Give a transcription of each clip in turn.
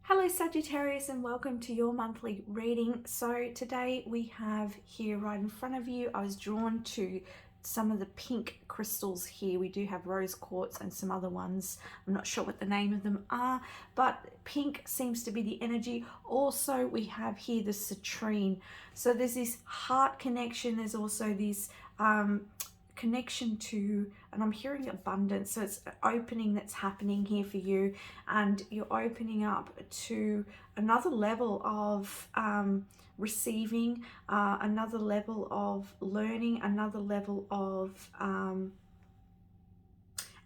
Hello Sagittarius, and welcome to your monthly reading. So today we have here right in front of you, I was drawn to some of the pink crystals here. We do have rose quartz and some other ones. I'm not sure what the name of them are, but pink seems to be the energy. Also, we have here the citrine. So there's this heart connection. There's also this connection to, and I'm hearing abundance, so it's an opening that's happening here for you, and you're opening up to another level of receiving, another level of learning, another level of I'm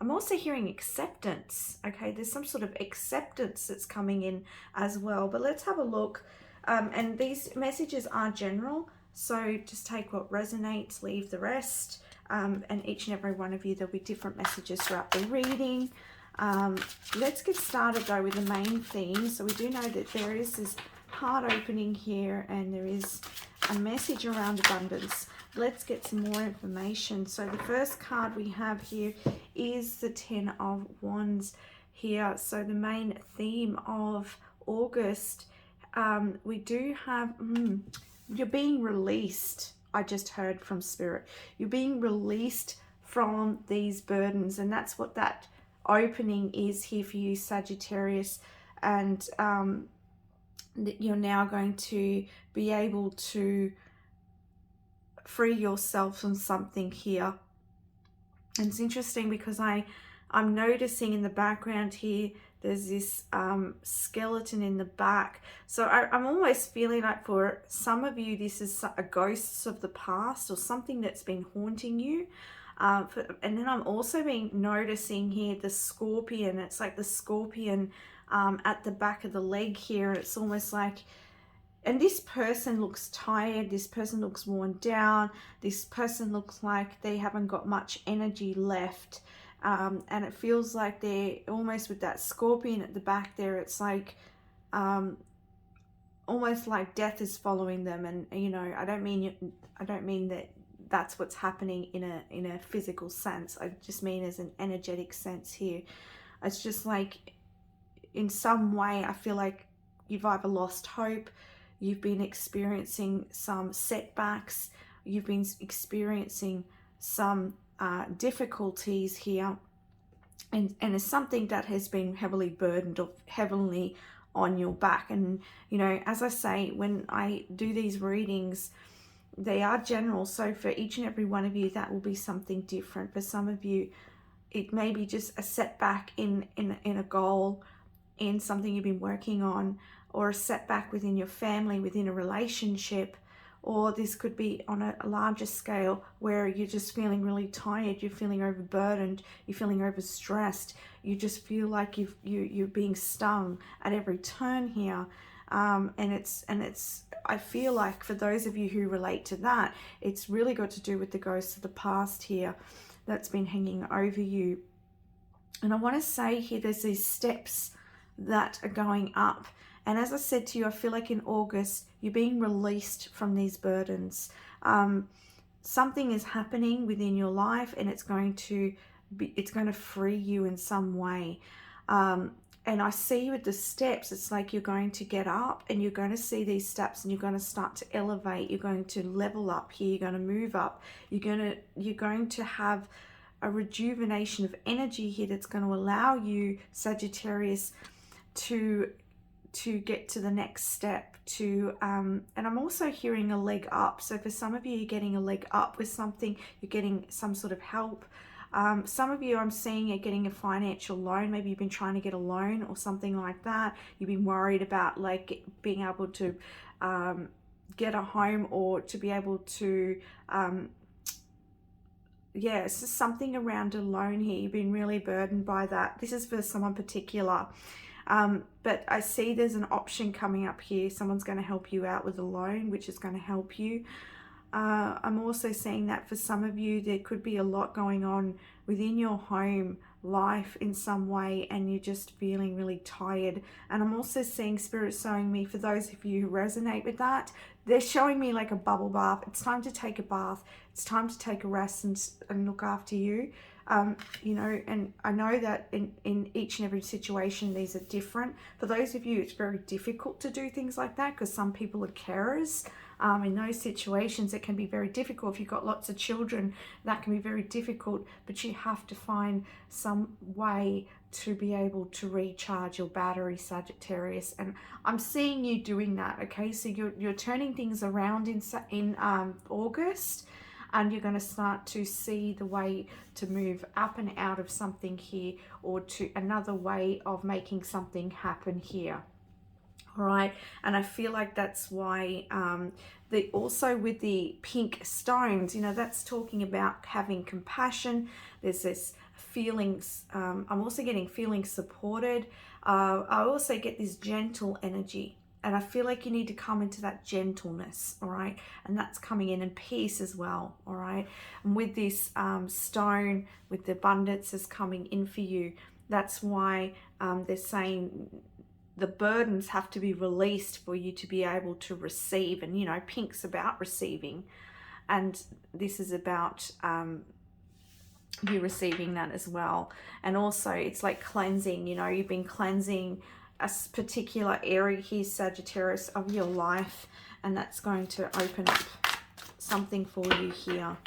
also hearing acceptance. Okay, there's some sort of acceptance that's coming in as well, but let's have a look. And these messages are general, so just take what resonates, leave the rest. And each and every one of you, there'll be different messages throughout the reading. Let's get started though with the main theme. So we do know that there is this heart opening here, and there is a message around abundance. Let's get some more information. So the first card we have here is the Ten of Wands here. So the main theme of August, we do have you're being released. I just heard from Spirit. You're being released from these burdens, and that's what that opening is here for you, Sagittarius. And you're now going to be able to free yourself from something here. And it's interesting because I'm noticing in the background here, there's this skeleton in the back. So I'm almost feeling like for some of you, this is a ghosts of the past or something that's been haunting you. And then I'm also noticing here the scorpion. It's like the scorpion at the back of the leg here. It's almost like, and this person looks tired. This person looks worn down. This person looks like they haven't got much energy left. And it feels like they're almost with that scorpion at the back there. It's like almost like death is following them. And you know, I don't mean that that's what's happening in a physical sense. I just mean as an energetic sense here. It's just like in some way I feel like you've either lost hope, you've been experiencing some setbacks, you've been experiencing some difficulties here, and it's something that has been heavily burdened or heavily on your back. And you know, as I say, when I do these readings, they are general, so for each and every one of you that will be something different. For some of you it may be just a setback in a goal, in something you've been working on, or a setback within your family, within a relationship. Or this could be on a larger scale where you're just feeling really tired, you're feeling overburdened, you're feeling overstressed, you just feel like you're being stung at every turn here. And it's I feel like for those of you who relate to that, it's really got to do with the ghosts of the past here that's been hanging over you. And I want to say here, there's these steps that are going up. And as I said to you, I feel like in August, you're being released from these burdens. Something is happening within your life, and it's going to free you in some way. And I see with the steps, it's like you're going to get up and you're going to see these steps and you're going to start to elevate. You're going to level up here. You're going to move up. You're going to have a rejuvenation of energy here that's going to allow you, Sagittarius, to get to the next step, and I'm also hearing a leg up. So for some of you, you're getting a leg up with something, you're getting some sort of help. Some of you I'm seeing are getting a financial loan. Maybe you've been trying to get a loan or something like that. You've been worried about like being able to get a home, or to be able to yeah, it's just something around a loan here. You've been really burdened by that. This is for someone particular. But I see there's an option coming up here. Someone's going to help you out with a loan, which is going to help you. I'm also seeing that for some of you, there could be a lot going on within your home life in some way, and you're just feeling really tired. And I'm also seeing Spirit showing me, for those of you who resonate with that, they're showing me like a bubble bath. It's time to take a bath. It's time to take a rest and look after you. You know, and I know that in each and every situation, these are different. For those of you, it's very difficult to do things like that because some people are carers. In those situations, it can be very difficult. If you've got lots of children, that can be very difficult, but you have to find some way to be able to recharge your battery, Sagittarius. And I'm seeing you doing that, okay? So you're turning things around in August, and you're going to start to see the way to move up and out of something here, or to another way of making something happen here. All right, and I feel like that's why also with the pink stones, you know, that's talking about having compassion. There's this feelings, I'm also getting feeling supported. I also get this gentle energy, and I feel like you need to come into that gentleness, all right? And that's coming in, and peace as well, all right? And with this stone, with the abundance is coming in for you, that's why they're saying the burdens have to be released for you to be able to receive. And, you know, pink's about receiving. And this is about you receiving that as well. And also it's like cleansing, you know, you've been cleansing a particular area here, Sagittarius, of your life. And that's going to open up something for you here.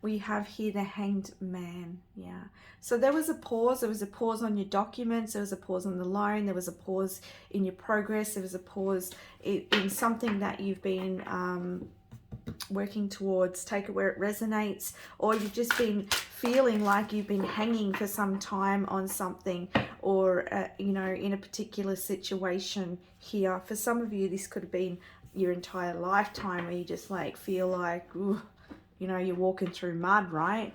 We have here the Hanged Man, yeah. So there was a pause. There was a pause on your documents. There was a pause on the loan. There was a pause in your progress. There was a pause in something that you've been working towards. Take it where it resonates. Or you've just been feeling like you've been hanging for some time on something, or, you know, in a particular situation here. For some of you, this could have been your entire lifetime, where you just like feel like, ooh, you know, you're walking through mud, right?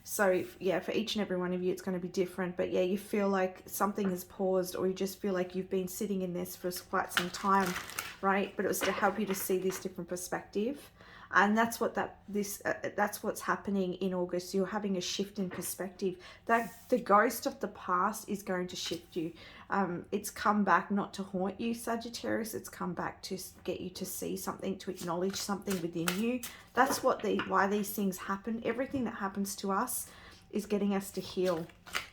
So yeah, for each and every one of you, it's going to be different. But yeah, you feel like something has paused, or you just feel like you've been sitting in this for quite some time, right? But it was to help you to see this different perspective. And that's what that's what's happening in August. You're having a shift in perspective. That the ghost of the past is going to shift you. It's come back not to haunt you, Sagittarius. It's come back to get you to see something, to acknowledge something within you. That's why these things happen. Everything that happens to us is getting us to heal.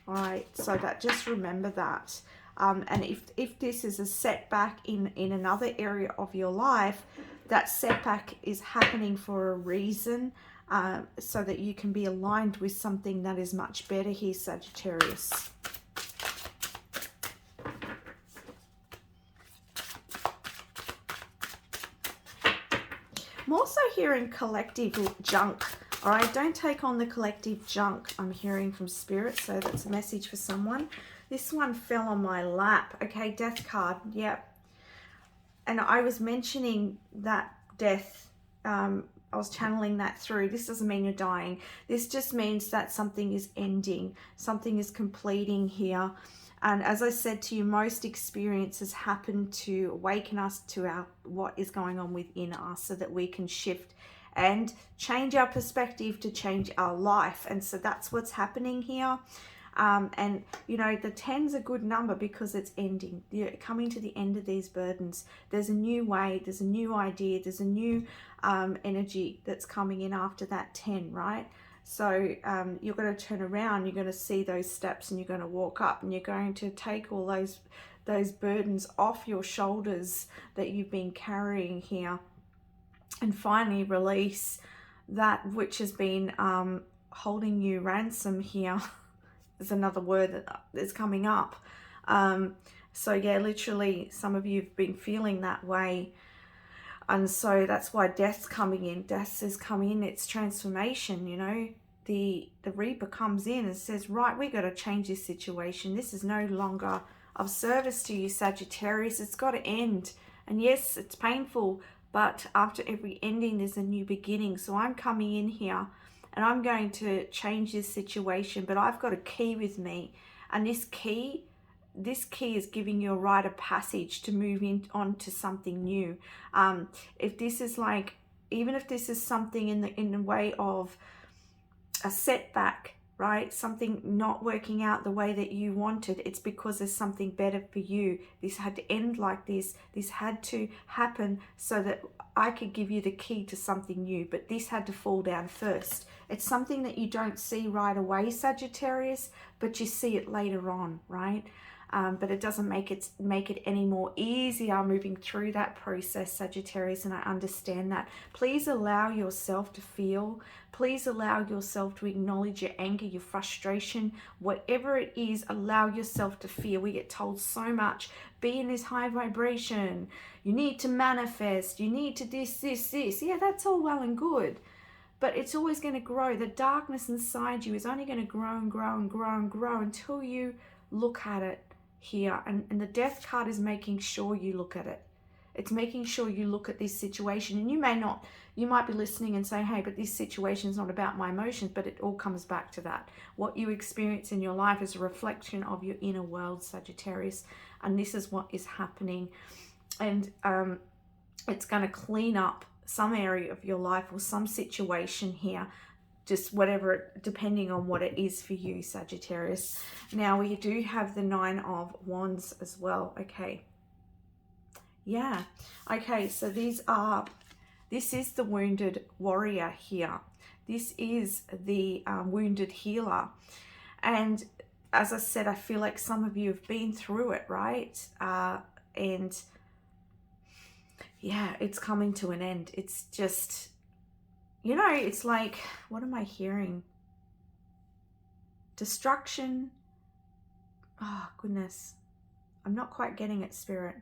All right. So that, just remember that. And if this is a setback in another area of your life, that setback is happening for a reason, so that you can be aligned with something that is much better here, Sagittarius. I'm also hearing collective junk. All right, don't take on the collective junk, I'm hearing from Spirit. So that's a message for someone. This one fell on my lap. Okay, death card. Yep. And I was mentioning that death. I was channeling that through. This doesn't mean you're dying. This just means that something is ending. Something is completing here. And as I said to you, most experiences happen to awaken us to what is going on within us, so that we can shift and change our perspective to change our life. And so that's what's happening here. And you know, the 10's a good number because it's ending. You're coming to the end of these burdens. There's a new way, there's a new idea, there's a new energy that's coming in after that 10, right? So you're going to turn around, you're going to see those steps, and you're going to walk up, and you're going to take all those burdens off your shoulders that you've been carrying here, and finally release that which has been holding you ransom here. There's another word that is coming up. So yeah, literally some of you have been feeling that way. And so that's why death's coming in. Death is coming in. It's transformation, you know. The Reaper comes in and says, right, we got to change this situation. This is no longer of service to you, Sagittarius. It's got to end. And yes, it's painful, but after every ending, there's a new beginning. So I'm coming in here, and I'm going to change this situation, but I've got a key with me. And this key is giving you a rite of passage to move on to something new. If this is like, even if this is something in the way of a setback, right? Something not working out the way that you wanted. It's because there's something better for you. This had to end like this. This had to happen so that I could give you the key to something new, but this had to fall down first. It's something that you don't see right away, Sagittarius, but you see it later on, right? But it doesn't make it any more easier moving through that process, Sagittarius, and I understand that. Please allow yourself to feel. Please allow yourself to acknowledge your anger, your frustration, whatever it is, allow yourself to feel. We get told so much, be in this high vibration, you need to manifest, you need to this. Yeah, that's all well and good, but it's always going to grow. The darkness inside you is only going to grow and grow and grow and grow until you look at it here. And the death card is making sure you look at it. It's making sure you look at this situation. And you might be listening and say, hey, but this situation is not about my emotions, but it all comes back to that. What you experience in your life is a reflection of your inner world, Sagittarius. And this is what is happening. And it's going to clean up some area of your life or some situation here, just whatever, depending on what it is for you, Sagittarius. Now we do have the 9 of Wands as well. Okay. Yeah. Okay. So this is the wounded warrior here. This is the wounded healer. And as I said, I feel like some of you have been through it, right? And yeah, it's coming to an end. It's just, you know, it's like, what am I hearing? Destruction. Oh, goodness. I'm not quite getting it, Spirit.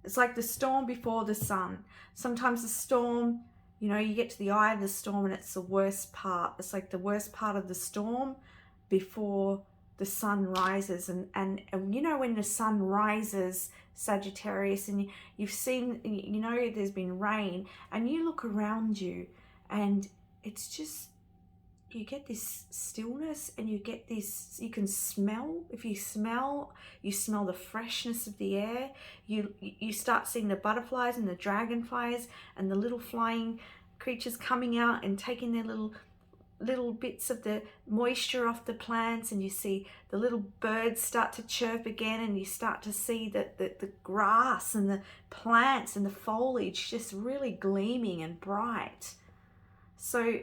It's like the storm before the sun. Sometimes the storm, you know, you get to the eye of the storm and it's the worst part. It's like the worst part of the storm before the sun rises. And you know, when the sun rises, Sagittarius, and you've seen, you know, there's been rain, and you look around you and it's just, you get this stillness, and you get this, you can smell, if you smell the freshness of the air. You start seeing the butterflies and the dragonflies and the little flying creatures coming out and taking their little bits of the moisture off the plants, and you see the little birds start to chirp again, and you start to see the grass and the plants and the foliage just really gleaming and bright. So,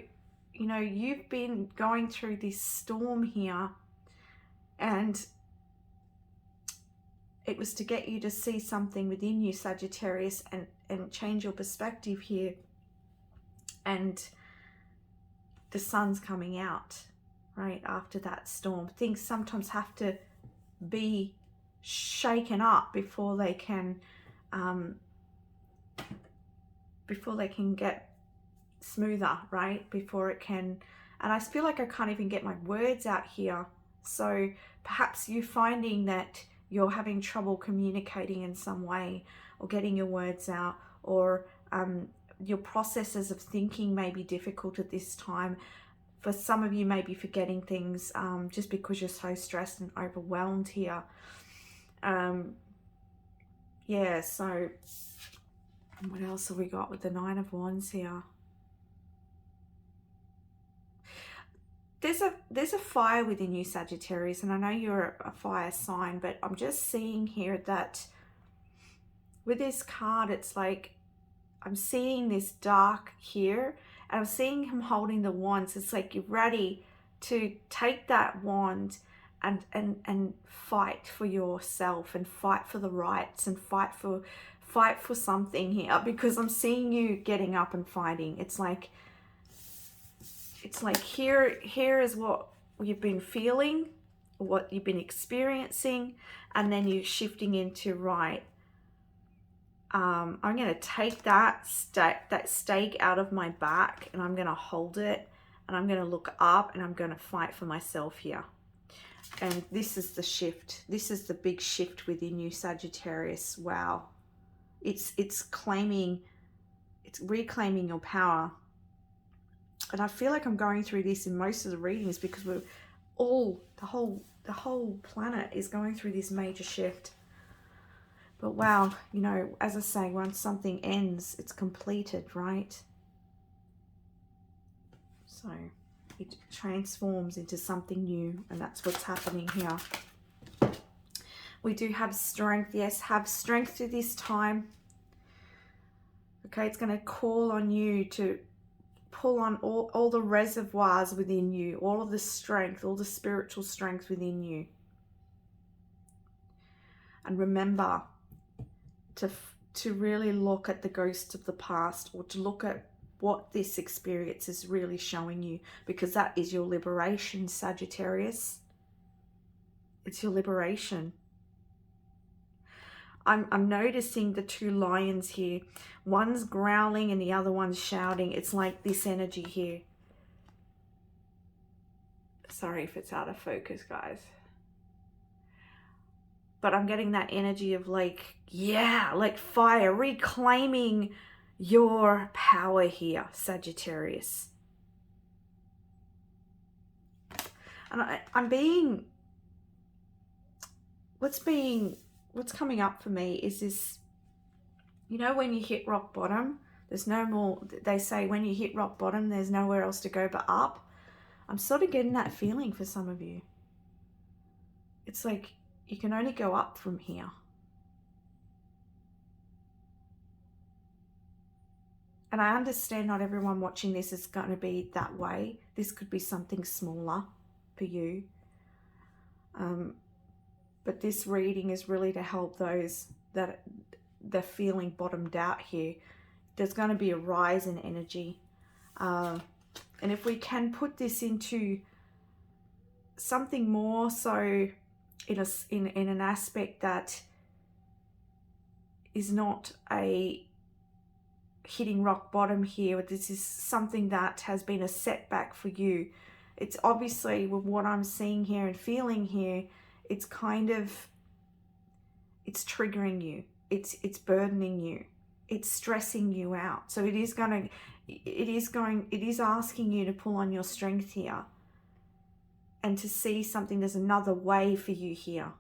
you know, you've been going through this storm here, and it was to get you to see something within you, Sagittarius, and change your perspective here. And the sun's coming out, right, after that storm. Things sometimes have to be shaken up before they can get smoother, right? Before it can, and I feel like I can't even get my words out here. So perhaps you're finding that you're having trouble communicating in some way, or getting your words out, or your processes of thinking may be difficult at this time. For some of you, may be forgetting things just because you're so stressed and overwhelmed here. Yeah, so what else have we got with the 9 of Wands here? There's a fire within you, Sagittarius, and I know you're a fire sign, but I'm just seeing here that with this card, it's like I'm seeing this dark here, and I'm seeing him holding the wands. It's like you're ready to take that wand and fight for yourself, and fight for the rights, and fight for something here, because I'm seeing you getting up and fighting. It's like here is what you've been feeling, what you've been experiencing, and then you're shifting into, right, I'm going to take that stake out of my back, and I'm going to hold it, and I'm going to look up, and I'm going to fight for myself here. And this is the shift. This is the big shift within you, Sagittarius. Wow. It's reclaiming your power. And I feel like I'm going through this in most of the readings, because the whole planet is going through this major shift. But wow, you know, as I say, once something ends, it's completed, right? So it transforms into something new, and that's what's happening here. We do have strength. Yes, have strength through this time. Okay, it's going to call on you to pull on all the reservoirs within you, all of the strength, all the spiritual strength within you. And remember to really look at the ghosts of the past, or to look at what this experience is really showing you, because that is your liberation, Sagittarius. It's your liberation. I'm noticing the two lions here. One's growling and the other one's shouting. It's like this energy here. Sorry if it's out of focus, guys. But I'm getting that energy of like, yeah, like fire, reclaiming your power here, Sagittarius. And I'm being, what's coming up for me is this, you know, when you hit rock bottom, there's no more, they say when you hit rock bottom, there's nowhere else to go but up. I'm sort of getting that feeling for some of you. It's like you can only go up from here. And I understand not everyone watching this is going to be that way. This could be something smaller for you. But this reading is really to help those that they're feeling bottomed out here. There's going to be a rise in energy. And if we can put this into something more so in an aspect that is not a hitting rock bottom here, this is something that has been a setback for you. It's obviously, with what I'm seeing here and feeling here, it's kind of, it's triggering you, it's burdening you, it's stressing you out. So it is asking you to pull on your strength here and to see something. There's another way for you here.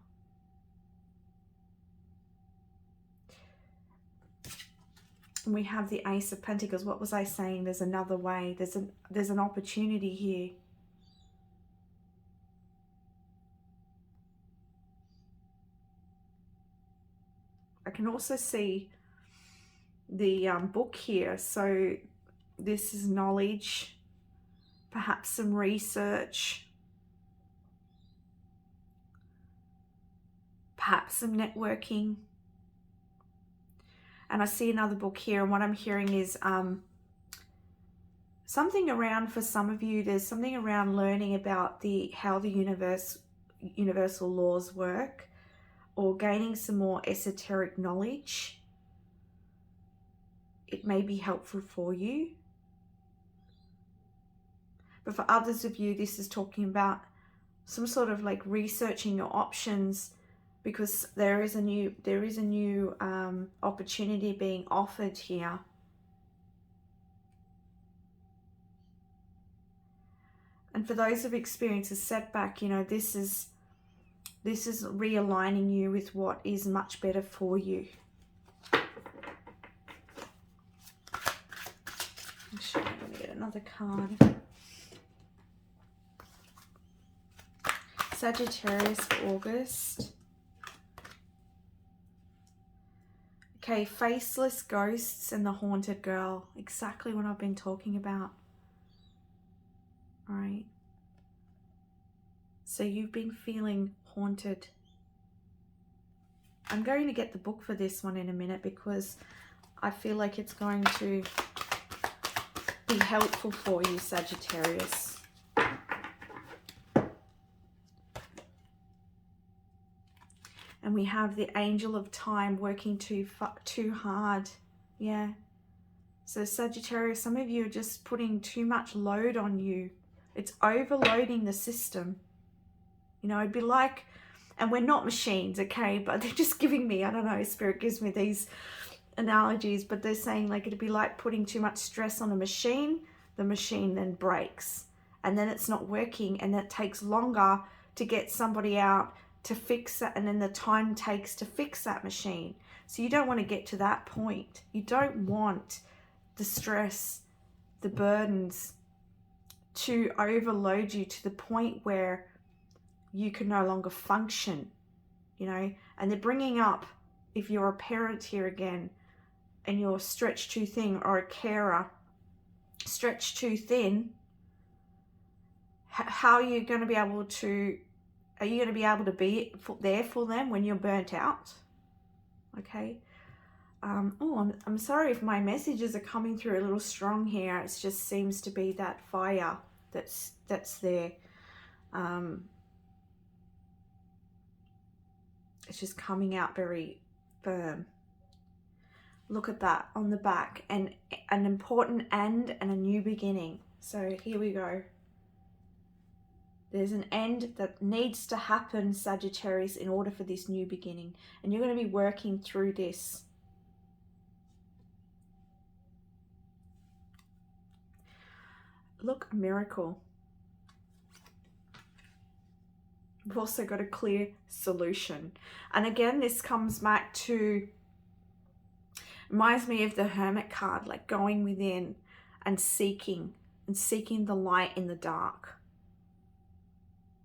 And we have the Ace of Pentacles. What was I saying? There's another way. There's an opportunity here. I can also see the book here. So this is knowledge, perhaps some research, perhaps some networking. And I see another book here, and what I'm hearing is something around, for some of you, there's something around learning about how the universal laws work, or gaining some more esoteric knowledge. It may be helpful for you. But for others of you, this is talking about some sort of like researching your options, because there is a new opportunity being offered here. And for those who've experienced a setback, you know, this is realigning you with what is much better for you. I'm sure I'm going to get another card. Sagittarius for August. Okay, faceless ghosts and the haunted girl. Exactly what I've been talking about. All right. So you've been feeling haunted. I'm going to get the book for this one in a minute, because I feel like it's going to be helpful for you, Sagittarius. And we have the Angel of Time working too hard. Yeah. So Sagittarius, some of you are just putting too much load on you. It's overloading the system. You know, it'd be like, and we're not machines, okay? But they're just giving me, I don't know, Spirit gives me these analogies, but they're saying like it'd be like putting too much stress on a machine. The machine then breaks, and then it's not working, and it takes longer to get somebody out to fix it, and then the time takes to fix that machine. So you don't want to get to that point. You don't want the stress, the burdens, to overload you to the point where you can no longer function, you know. And they're bringing up, if you're a parent here again and you're stretched too thin, or a carer stretched too thin, how are you going to be able to, are you going to be able to be there for them when you're burnt out? Okay. I'm sorry if my messages are coming through a little strong here. It just seems to be that fire that's there. It's just coming out very firm. Look at that on the back, and an important end and a new beginning. So here we go. There's an end that needs to happen, Sagittarius, in order for this new beginning. And you're going to be working through this. Look, a miracle. We've also got a clear solution. And again, this comes back to, reminds me of the Hermit card, like going within and seeking the light in the dark.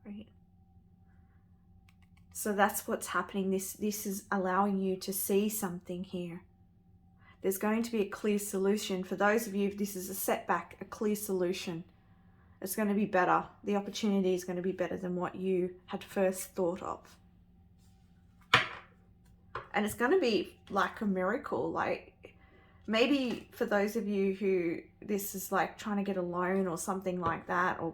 Right? So that's what's happening. This is allowing you to see something here. There's going to be a clear solution. For those of you, if this is a setback, a clear solution. It's going to be better. The opportunity is going to be better than what you had first thought of. And it's going to be like a miracle. Like, maybe for those of you who this is like trying to get a loan or something like that, or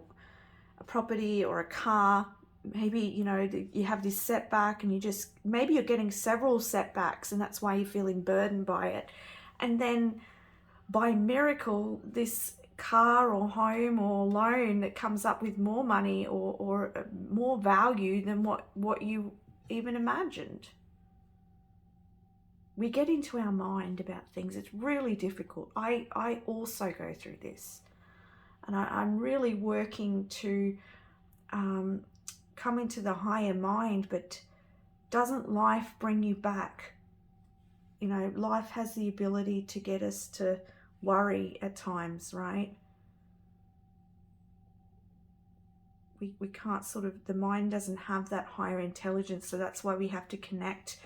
a property or a car, maybe, you know, you have this setback and you just, maybe you're getting several setbacks and that's why you're feeling burdened by it. And then by miracle, this car or home or loan that comes up with more money or more value than what you even imagined. We get into our mind about things. It's really difficult. I also go through this, and I'm really working to come into the higher mind. But doesn't life bring you back? You know, life has the ability to get us to worry at times, right? We can't sort of, the mind doesn't have that higher intelligence, so that's why we have to connect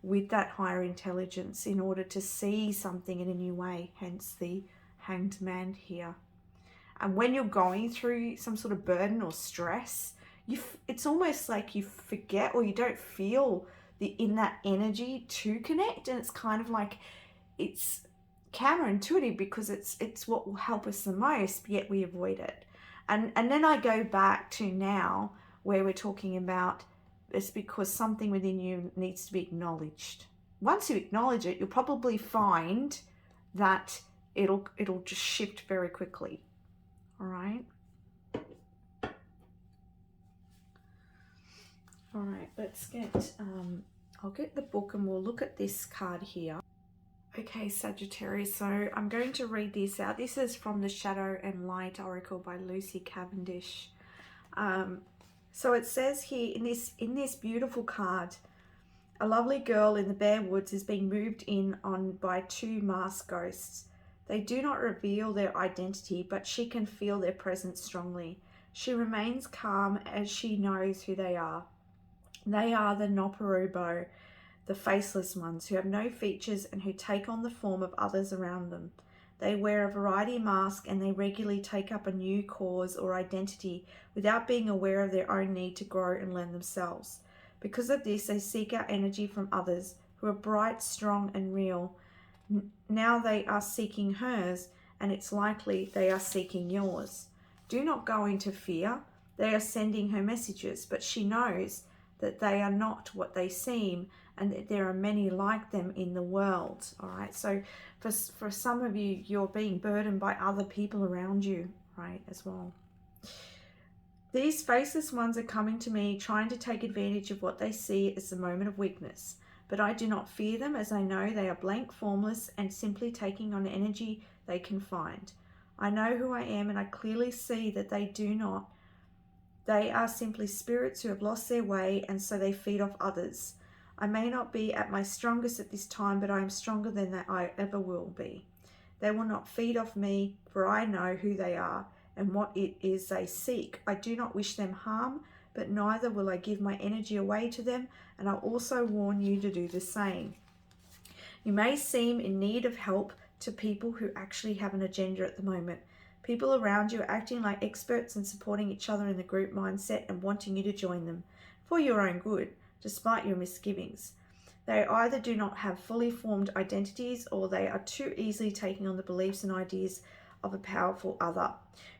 with that higher intelligence in order to see something in a new way, hence the Hanged Man here. And when you're going through some sort of burden or stress, it's almost like you forget, or you don't feel in that energy to connect, and it's kind of like it's counterintuitive because it's what will help us the most, yet we avoid it. And then I go back to now where we're talking about it's because something within you needs to be acknowledged. Once you acknowledge it, you'll probably find that it'll just shift very quickly. All right. All right, let's get, I'll get the book and we'll look at this card here. Okay, Sagittarius, so I'm going to read this out. This is from the Shadow and Light Oracle by Lucy Cavendish. So it says here in this beautiful card, a lovely girl in the bare woods is being moved in on by two masked ghosts. They do not reveal their identity, but she can feel their presence strongly. She remains calm as she knows who they are. They are the Noparubo, the faceless ones, who have no features and who take on the form of others around them. They wear a variety of masks and they regularly take up a new cause or identity without being aware of their own need to grow and learn themselves. Because of this, they seek out energy from others who are bright, strong, and real. Now they are seeking hers, and it's likely they are seeking yours. Do not go into fear. They are sending her messages, but she knows that they are not what they seem, and that there are many like them in the world. All right, so for some of you, you're being burdened by other people around you, right, as well. These faceless ones are coming to me, trying to take advantage of what they see as a moment of weakness. But I do not fear them, as I know they are blank, formless, and simply taking on energy they can find. I know who I am, and I clearly see that they do not. They are simply spirits who have lost their way, and so they feed off others. I may not be at my strongest at this time, but I am stronger than that I ever will be. They will not feed off me, for I know who they are, and what it is they seek. I do not wish them harm, but neither will I give my energy away to them, and I'll also warn you to do the same. You may seem in need of help to people who actually have an agenda at the moment. People around you are acting like experts and supporting each other in the group mindset and wanting you to join them for your own good, despite your misgivings. They either do not have fully formed identities, or they are too easily taking on the beliefs and ideas of a powerful other.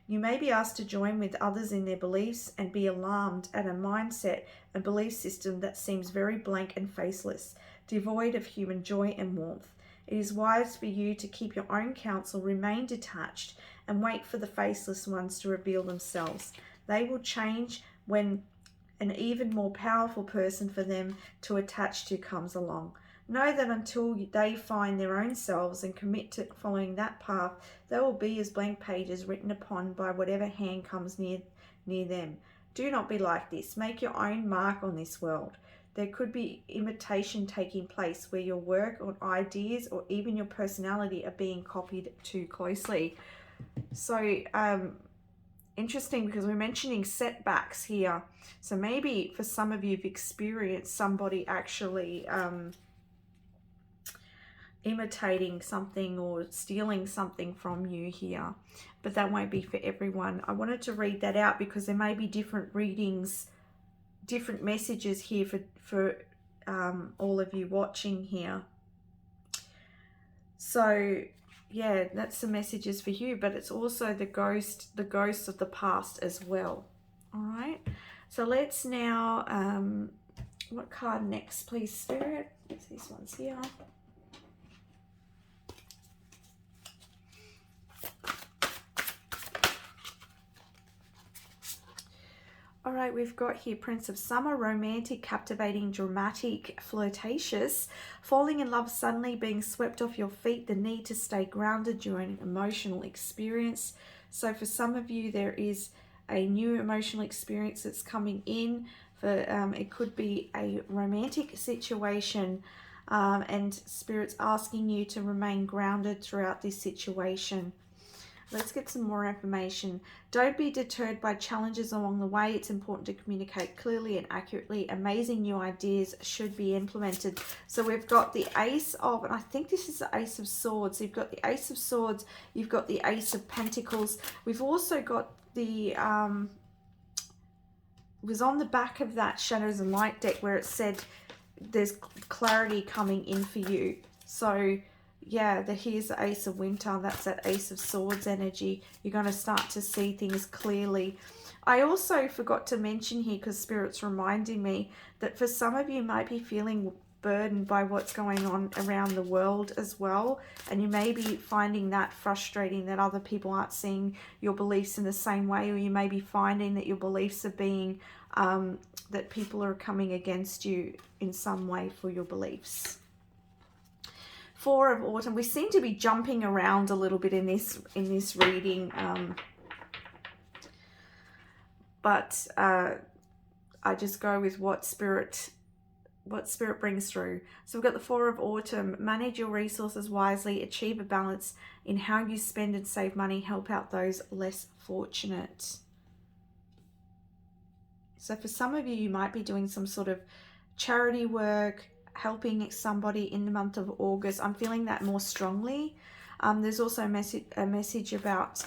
You may be asked to join with others in their beliefs and be alarmed at a mindset and belief system that seems very blank and faceless, devoid of human joy and warmth. It is wise for you to keep your own counsel, remain detached, and wait for the faceless ones to reveal themselves. They will change when an even more powerful person for them to attach to comes along. Know that until they find their own selves and commit to following that path, they will be as blank pages written upon by whatever hand comes near them. Do not be like this. Make your own mark on this world. There could be imitation taking place where your work or ideas or even your personality are being copied too closely. So, interesting, because we're mentioning setbacks here. So maybe for some of you, you've experienced somebody actually imitating something or stealing something from you here, but that won't be for everyone. I wanted to read that out because there may be different readings, different messages here for all of you watching here. So yeah, that's the messages for you, but it's also the ghosts of the past as well. All right, so let's now what card next, please, Spirit? It's these ones here. All right, we've got here Prince of Summer, romantic, captivating, dramatic, flirtatious, falling in love suddenly, being swept off your feet, the need to stay grounded during an emotional experience. So for some of you, there is a new emotional experience that's coming in. It could be a romantic situation, and Spirit's asking you to remain grounded throughout this situation. Let's get some more information. Don't be deterred by challenges along the way. It's important to communicate clearly and accurately. Amazing new ideas should be implemented. So we've got the Ace of, and I think this is the Ace of Swords. You've got the Ace of Swords. You've got the Ace of Pentacles. We've also got the, was on the back of that Shadows and Light deck where it said there's clarity coming in for you. So yeah, here's the Ace of Winter. That's that Ace of Swords energy. You're going to start to see things clearly. I also forgot to mention here, because Spirit's reminding me, that for some of you might be feeling burdened by what's going on around the world as well. And you may be finding that frustrating, that other people aren't seeing your beliefs in the same way. Or you may be finding that your beliefs are being, that people are coming against you in some way for your beliefs. Four of Autumn. We seem to be jumping around a little bit in this reading, but I just go with what Spirit brings through. So we've got the Four of Autumn. Manage your resources wisely, achieve a balance in how you spend and save money, help out those less fortunate. So for some of you, you might be doing some sort of charity work, helping somebody in the month of August. I'm feeling that more strongly. There's also a message about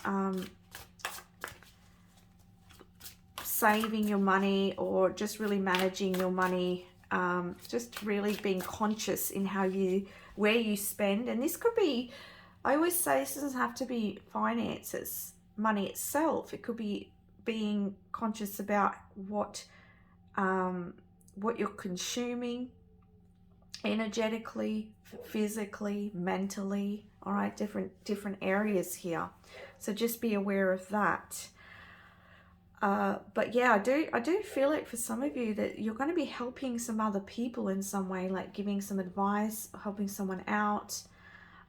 saving your money, or just really managing your money, just really being conscious in where you spend. And this could be, I always say, this doesn't have to be finances, money itself. It could be being conscious about what you're consuming, energetically, physically, mentally. All right, different areas here. So just be aware of that. But yeah, I do feel like for some of you that you're going to be helping some other people in some way, like giving some advice, helping someone out.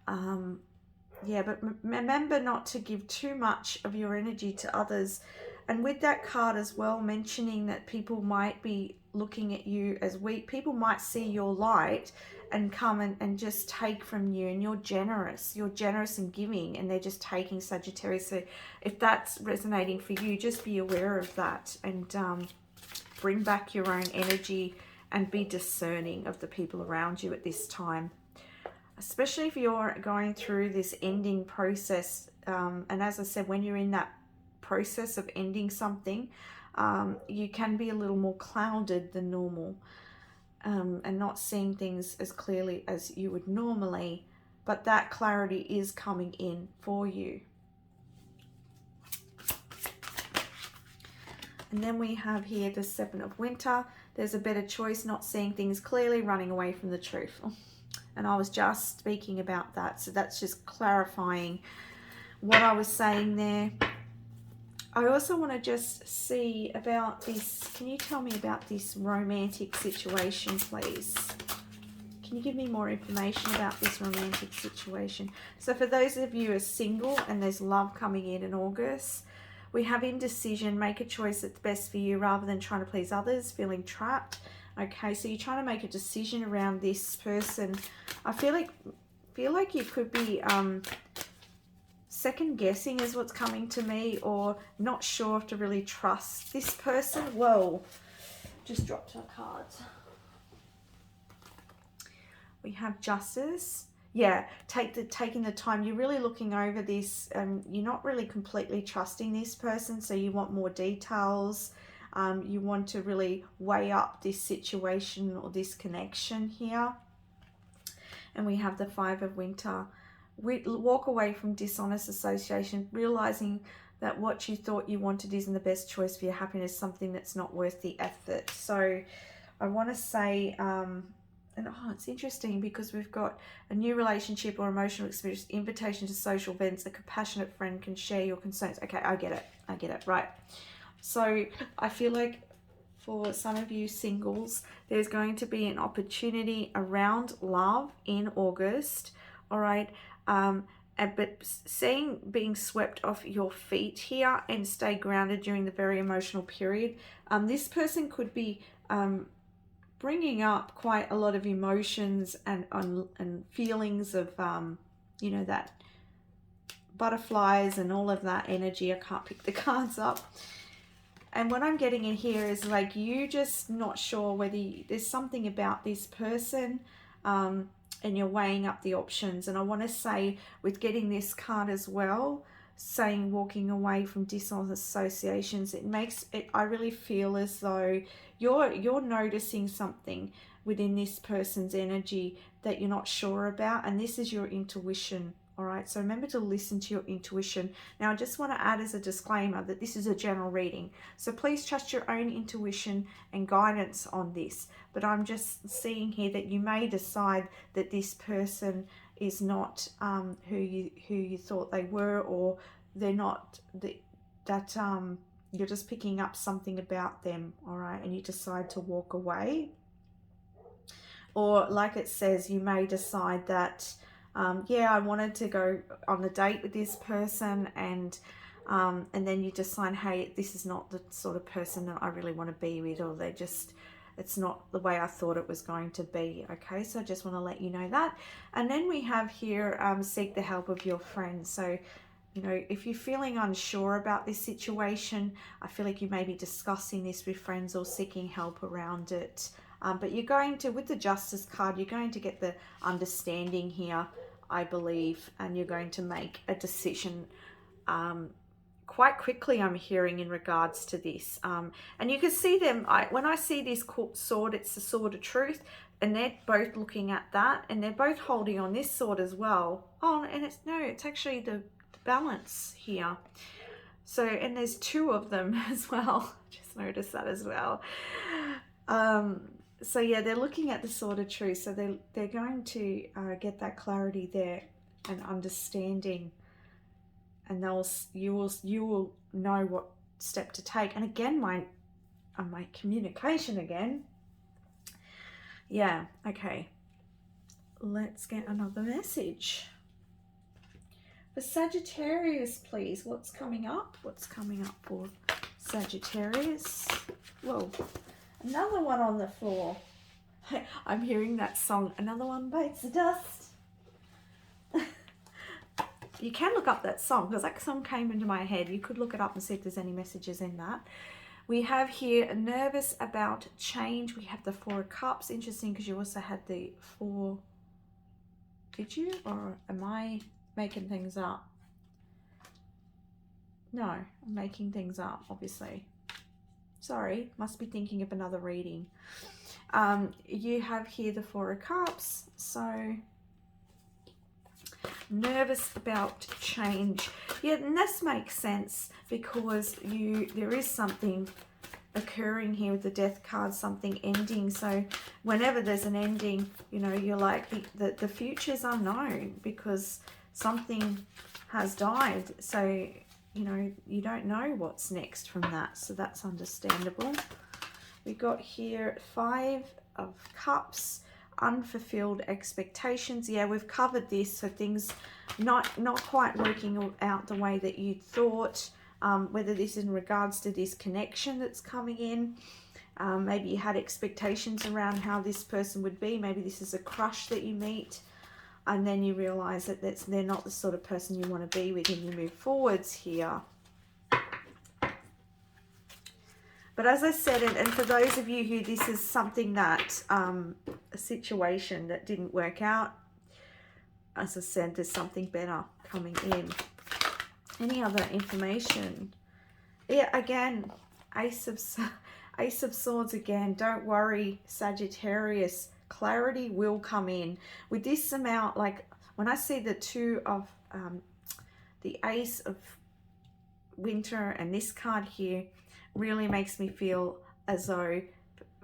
Yeah, but remember not to give too much of your energy to others, And with that card as well, mentioning that people might be looking at you as weak. People might see your light and come and just take from you, and you're generous in giving, and they're just taking, Sagittarius. So if that's resonating for you, just be aware of that, and bring back your own energy and be discerning of the people around you at this time, especially if you're going through this ending process. And as I said, when you're in that process of ending something, you can be a little more clouded than normal, and not seeing things as clearly as you would normally, but that clarity is coming in for you. And then we have here the Seven of Winter. There's a better choice, not seeing things clearly, running away from the truth. And I was just speaking about that, so that's just clarifying what I was saying there. I also want to just see about this. Can you tell me about this romantic situation, please? Can you give me more information about this romantic situation? So for those of you who are single and there's love coming in August, we have indecision. Make a choice that's best for you rather than trying to please others, feeling trapped. Okay, so you're trying to make a decision around this person. I feel like you could be second guessing is what's coming to me, or not sure if to really trust this person. Whoa, just dropped our cards. We have Justice. Yeah, taking the time. You're really looking over this. You're not really completely trusting this person, so you want more details. You want to really weigh up this situation or this connection here. And we have the Five of Winter. Walk away from dishonest association, realizing that what you thought you wanted isn't the best choice for your happiness, something that's not worth the effort. So I want to say, and it's interesting because we've got a new relationship or emotional experience, invitation to social events, a compassionate friend can share your concerns. Okay, I get it, right. So I feel like for some of you singles, there's going to be an opportunity around love in August, all right? But seeing being swept off your feet here and stay grounded during the very emotional period. This person could be bringing up quite a lot of emotions and feelings of, you know, that butterflies and all of that energy. I can't pick the cards up. And what I'm getting in here is like you just not sure whether there's something about this person, and you're weighing up the options. And I want to say with getting this card as well, saying walking away from dishonest associations, it makes it, I really feel as though you're noticing something within this person's energy that you're not sure about, and this is your intuition. All right, so remember to listen to your intuition. Now, I just want to add as a disclaimer that this is a general reading, so please trust your own intuition and guidance on this. But I'm just seeing here that you may decide that this person is not who you thought they were, or they're not that you're just picking up something about them. All right, and you decide to walk away, or like it says, you may decide that. Yeah, I wanted to go on a date with this person, and then you decide, hey, this is not the sort of person that I really want to be with, or it's not the way I thought it was going to be. Okay, so I just want to let you know that. And then we have here, seek the help of your friends. So, you know, if you're feeling unsure about this situation, I feel like you may be discussing this with friends or seeking help around it. But you're going to, with the Justice card, you're going to get the understanding here, I believe, and you're going to make a decision quite quickly, I'm hearing, in regards to this. And you can see them, when I see this sword, it's the sword of truth, and they're both looking at that, and they're both holding on this sword as well. Oh, and it's actually the balance here. So, and there's two of them as well. Just noticed that as well. So yeah, they're looking at the sword of truth. So they're going to get that clarity there and understanding, and you will know what step to take. And again, my communication again. Yeah. Okay. Let's get another message. For Sagittarius, please. What's coming up? What's coming up for Sagittarius. Whoa, another one on the floor. I'm hearing that song, Another One Bites the Dust. You can look up that song because that song came into my head. You could look it up and see if there's any messages in that. We have here nervous about change. We have the Four of Cups. Interesting because you also had the Four. Did you? Or am I making things up? No, I'm making things up, obviously. Sorry, must be thinking of another reading. You have here the Four of Cups. So nervous about change. Yeah, and this makes sense because there is something occurring here with the Death card, something ending. So whenever there's an ending, you know, you're like the future's unknown because something has died. So, you know, you don't know what's next from that. So that's understandable. We got here Five of Cups. Unfulfilled expectations. Yeah, we've covered this. So things not quite working out the way that you thought, whether this is in regards to this connection that's coming in. Maybe you had expectations around how this person would be. Maybe this is a crush that you meet and then you realize that they're not the sort of person you want to be with and you move forwards here. But as I said, and for those of you who this is something that, a situation that didn't work out, as I said, there's something better coming in. Any other information? Yeah, again, Ace of Swords again. Don't worry, Sagittarius. Clarity will come in. With this amount, like when I see the two of, the Ace of Winter and this card here, really makes me feel as though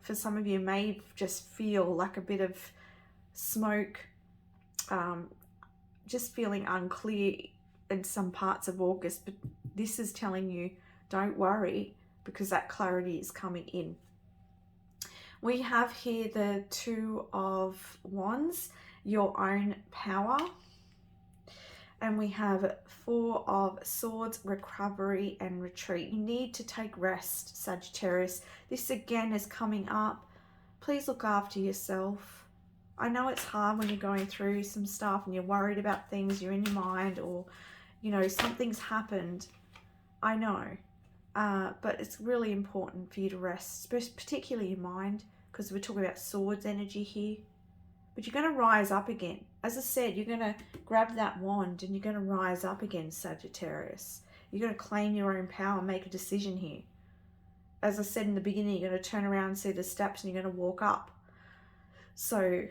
for some of you may just feel like a bit of smoke, just feeling unclear in some parts of August, but this is telling you don't worry because that clarity is coming in. We have here the Two of Wands, your own power. And we have Four of Swords, recovery and retreat. You need to take rest, Sagittarius. This again is coming up. Please look after yourself. I know it's hard when you're going through some stuff and you're worried about things, you're in your mind, or, you know, something's happened. I know. But it's really important for you to rest, particularly your mind, because we're talking about swords energy here. But you're going to rise up again. As I said, you're going to grab that wand and you're going to rise up again, Sagittarius. You're going to claim your own power and make a decision here. As I said in the beginning, you're going to turn around, see the steps, and you're going to walk up. So,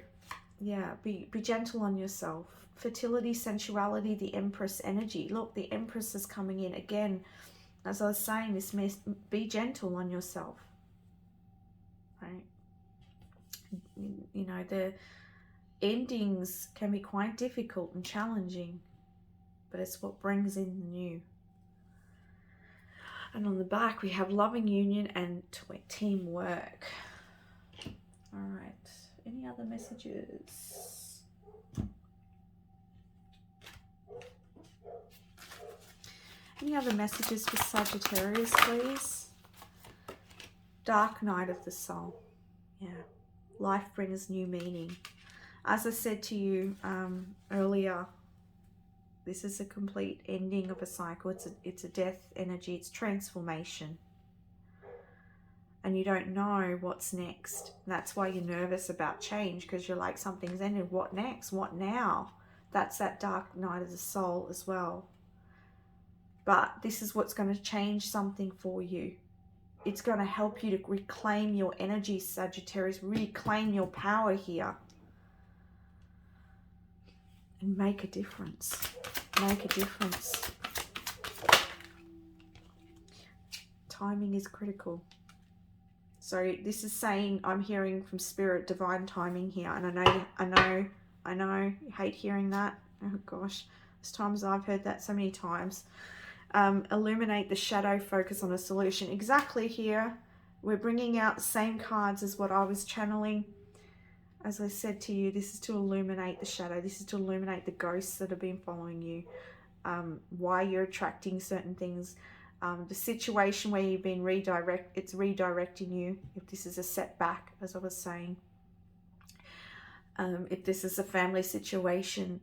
yeah, be gentle on yourself. Fertility, sensuality, the Empress energy. Look, the Empress is coming in. Again, as I was saying, be gentle on yourself. Right? You know, the endings can be quite difficult and challenging, but it's what brings in the new. And on the back we have loving union and teamwork. All right, any other messages? Any other messages for Sagittarius, please? Dark night of the soul. Yeah, life brings new meaning. As I said to you earlier, this is a complete ending of a cycle. It's a death energy. It's transformation. And you don't know what's next. That's why you're nervous about change, because you're like, something's ended. What next? What now? That's that dark night of the soul as well. But this is what's going to change something for you. It's going to help you to reclaim your energy, Sagittarius. Reclaim your power here. And make a difference. Make a difference. Timing is critical. So this is saying, I'm hearing from Spirit, divine timing here. And I know, you hate hearing that. Oh gosh, there's times I've heard that so many times. Illuminate the shadow, focus on a solution. Exactly here. We're bringing out the same cards as what I was channeling. As I said to you, this is to illuminate the shadow. This is to illuminate the ghosts that have been following you. Why you're attracting certain things. The situation where you've been it's redirecting you. If this is a setback, as I was saying, if this is a family situation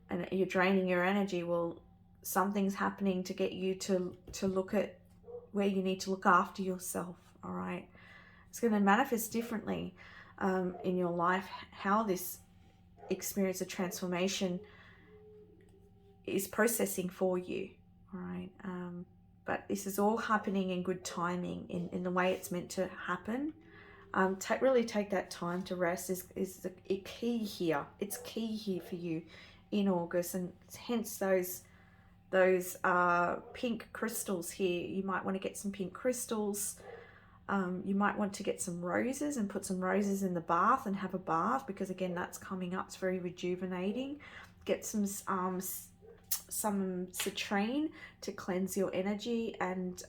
and you're draining your energy, well, something's happening to get you to look at where you need to look after yourself. All right, it's going to manifest differently in your life. How this experience of transformation is processing for you. All right, but this is all happening in good timing, in the way it's meant to happen. Really take that time to rest is the key here. It's key here for you in August, and hence those pink crystals here. You might want to get some pink crystals. You might want to get some roses and put some roses in the bath and have a bath, because again, that's coming up. It's very rejuvenating. Get some citrine to cleanse your energy and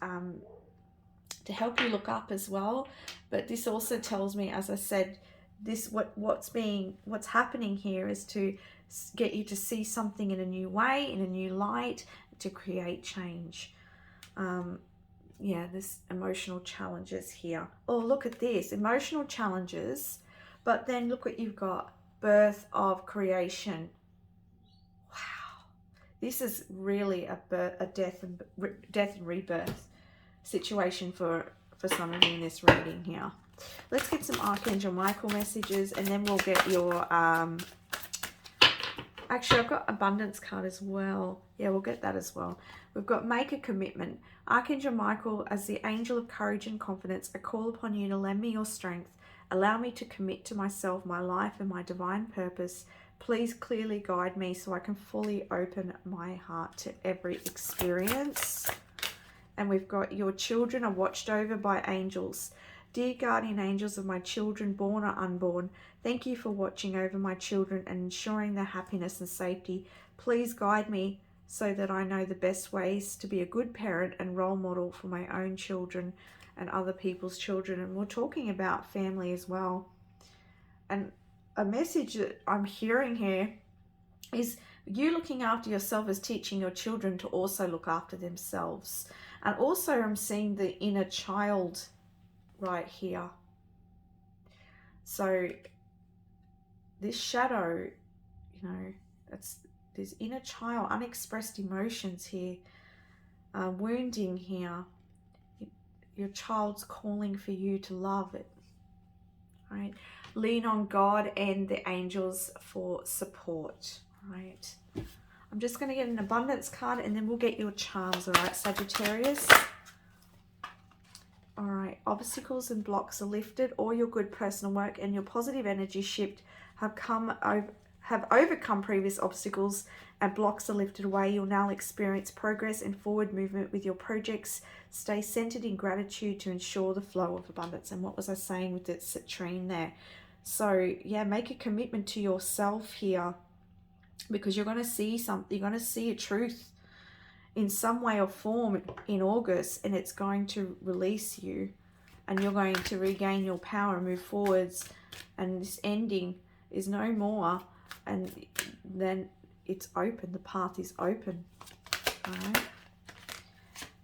to help you look up as well. But this also tells me, as I said, this what's happening here is to get you to see something in a new way, in a new light, to create change. Yeah, this emotional challenges here. Oh, look at this, emotional challenges, but then look what you've got, birth of creation. Wow, this is really a death and rebirth situation for some of you in this reading here. Let's get some Archangel Michael messages, and then we'll get your actually, I've got abundance card as well. Yeah, we'll get that as well. We've got make a commitment. Archangel Michael, as the angel of courage and confidence, I call upon you to lend me your strength. Allow me to commit to myself, my life, and my divine purpose. Please clearly guide me so I can fully open my heart to every experience. And we've got your children are watched over by angels. Dear guardian angels of my children, born or unborn, thank you for watching over my children and ensuring their happiness and safety. Please guide me so that I know the best ways to be a good parent and role model for my own children and other people's children. And we're talking about family as well. And a message that I'm hearing here is you looking after yourself is teaching your children to also look after themselves. And also I'm seeing the inner child right here. So this shadow, you know, it's this inner child, unexpressed emotions here, wounding here. Your child's calling for you to love it, right? Lean on God and the angels for support, right? I'm just going to get an abundance card, and then we'll get your charms, all right, Sagittarius? All right, obstacles and blocks are lifted. All your good personal work and your positive energy shift have overcome previous obstacles, and blocks are lifted away. You'll now experience progress and forward movement with your projects. Stay centered in gratitude to ensure the flow of abundance. And what was I saying with the citrine there? So yeah, make a commitment to yourself here, because you're going to see something. You're going to see a truth in some way or form in August, and it's going to release you, and you're going to regain your power and move forwards, and this ending is no more, and then it's open. The path is open. All right.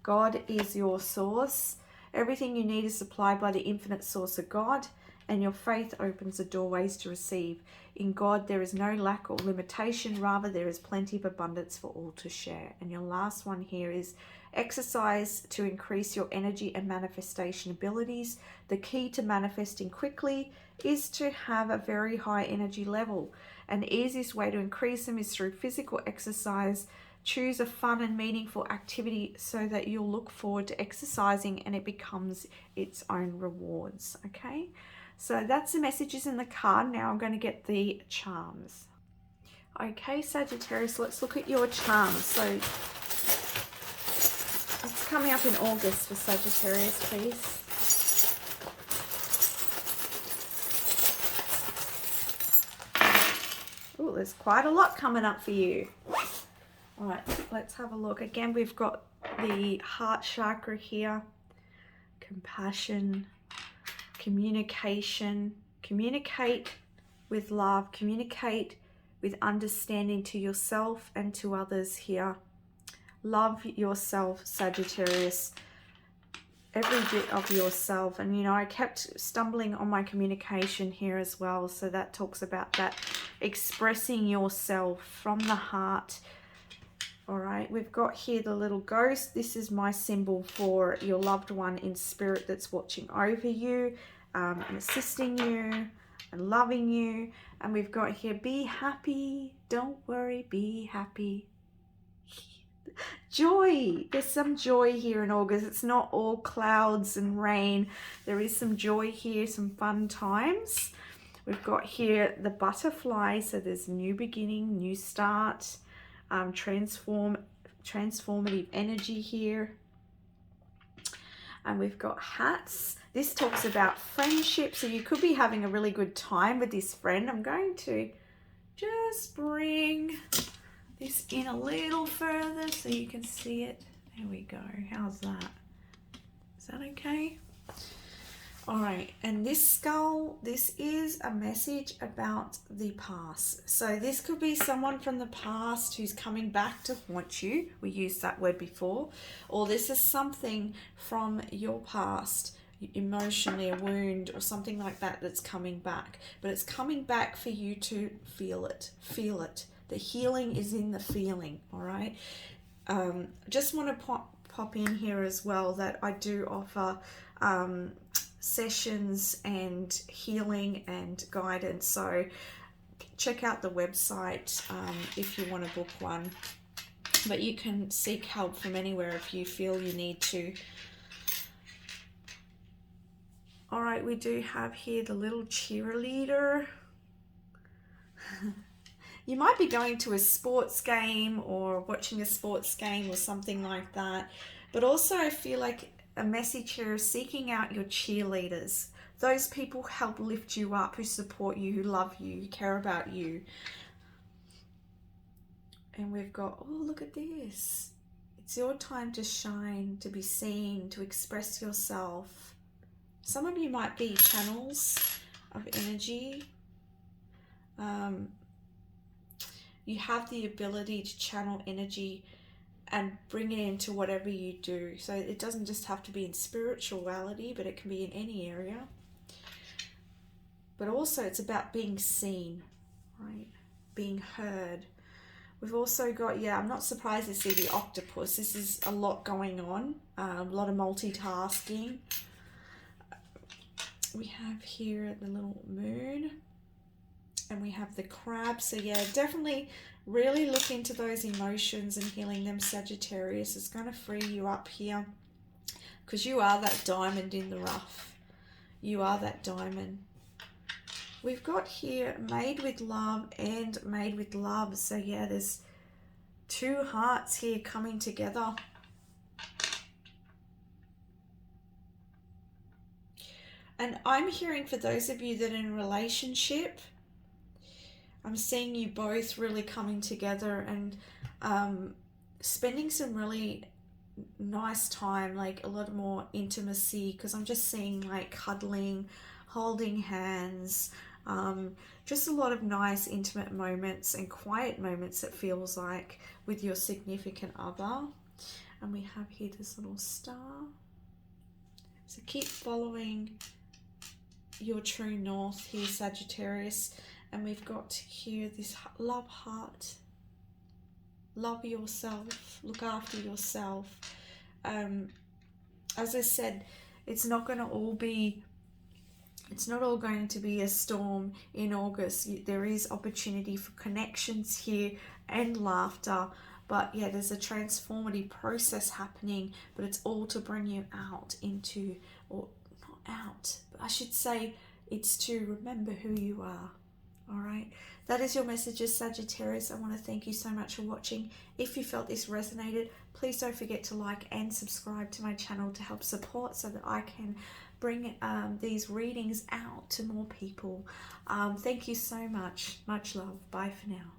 God is your source. Everything you need is supplied by the infinite source of God, and your faith opens the doorways to receive. In God, there is no lack or limitation. Rather, there is plenty of abundance for all to share. And your last one here is exercise to increase your energy and manifestation abilities. The key to manifesting quickly is to have a very high energy level. And the easiest way to increase them is through physical exercise. Choose a fun and meaningful activity so that you'll look forward to exercising and it becomes its own rewards. Okay, so that's the messages in the card. Now I'm going to get the charms. Okay, Sagittarius, let's look at your charms. So it's coming up in August for Sagittarius, please. Oh, there's quite a lot coming up for you. All right, let's have a look. Again, we've got the heart chakra here. Compassion, communication. Communicate with love. Communicate with understanding to yourself and to others here. Love yourself, Sagittarius. Every bit of yourself. And you know, I kept stumbling on my communication here as well, so that talks about that expressing yourself from the heart. All right, we've got here the little ghost. This is my symbol for your loved one in spirit that's watching over you, and assisting you and loving you. And we've got here, be happy, don't worry, be happy. Joy. There's some joy here in August. It's not all clouds and rain. There is some joy here, some fun times. We've got here the butterfly, so there's new beginning, new start, transformative energy here. And we've got hats. This talks about friendship, so you could be having a really good time with this friend. I'm going to just bring this in a little further so you can see it. There we go. How's that? Is that okay? All right, and this skull, this is a message about the past. So this could be someone from the past who's coming back to haunt you. We used that word before. Or this is something from your past, emotionally, a wound or something like that that's coming back. But it's coming back for you to feel it. Feel it. The healing is in the feeling, all right? Just want to pop in here as well that I do offer sessions and healing and guidance. So check out the website if you want to book one. But you can seek help from anywhere if you feel you need to. All right, we do have here the little cheerleader. You might be going to a sports game or watching a sports game or something like that. But also I feel like a message here is seeking out your cheerleaders. Those people help lift you up, who support you, who love you, who care about you. And we've got, oh, look at this. It's your time to shine, to be seen, to express yourself. Some of you might be channels of energy. You have the ability to channel energy and bring it into whatever you do. So it doesn't just have to be in spirituality, but it can be in any area. But also it's about being seen, right? Being heard. We've also got, yeah, I'm not surprised to see the octopus. This is a lot going on, a lot of multitasking. We have here the little moon. And we have the crab. So yeah, definitely really look into those emotions and healing them, Sagittarius. It's going to free you up here because you are that diamond in the rough. You are that diamond. We've got here made with love and made with love. So yeah, there's two hearts here coming together. And I'm hearing for those of you that are in a relationship, I'm seeing you both really coming together and spending some really nice time, like a lot more intimacy, because I'm just seeing like cuddling, holding hands, just a lot of nice intimate moments and quiet moments, it feels like, with your significant other. And we have here this little star. So keep following your true north here, Sagittarius. And we've got here this love heart. Love yourself. Look after yourself. As I said, it's not going to all be, it's not all going to be a storm in August. There is opportunity for connections here and laughter. But yeah, there's a transformative process happening, but it's all to bring you out into, or not out, but I should say it's to remember who you are. All right, that is your messages, Sagittarius. I want to thank you so much for watching. If you felt this resonated, please don't forget to like and subscribe to my channel to help support so that I can bring these readings out to more people. Thank you so much. Much love. Bye for now.